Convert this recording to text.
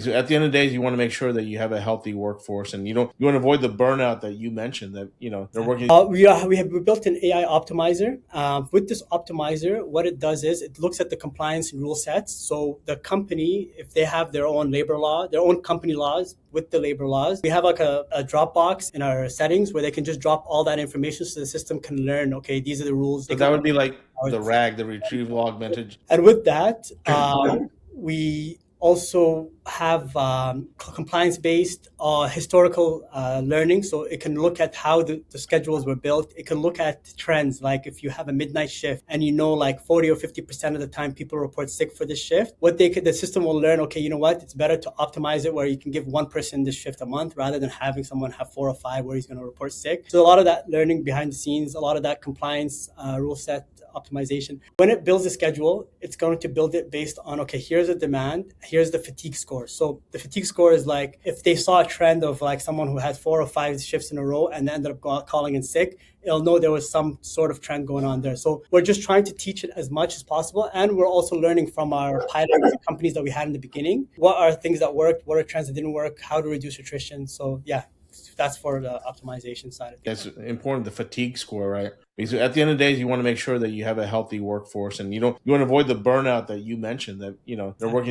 Because at the end of the day, you want to make sure that you have a healthy workforce, and you want to avoid the burnout that you mentioned. That they're working. We built an AI optimizer. With this optimizer, what it does is it looks at the compliance and rule sets. So the company, if they have their own labor law, their own company laws with the labor laws, we have like a Dropbox in our settings where they can just drop all that information so the system can learn. Okay, these are the rules. So that would be like the RAG, the retrieval augmented. And with that, we also have compliance-based historical learning. So it can look at how the schedules were built. It can look at trends, like if you have a midnight shift and like 40 or 50% of the time people report sick for this shift, the system will learn, okay, you know what, it's better to optimize it where you can give one person this shift a month rather than having someone have 4 or 5 where he's going to report sick. So a lot of that learning behind the scenes, a lot of that compliance rule set optimization. When it builds a schedule, it's going to build it based on, okay, here's the demand, here's the fatigue score. So the fatigue score is like if they saw a trend of like someone who had 4 or 5 shifts in a row and ended up calling in sick, it'll know there was some sort of trend going on there. So we're just trying to teach it as much as possible. And we're also learning from our pilot companies that we had in the beginning. What are things that worked? What are trends that didn't work? How to reduce attrition? So yeah, that's for the optimization side of things. That's important, the fatigue score, right? Because at the end of the day, you want to make sure that you have a healthy workforce, and you want to avoid the burnout that you mentioned. That they're working.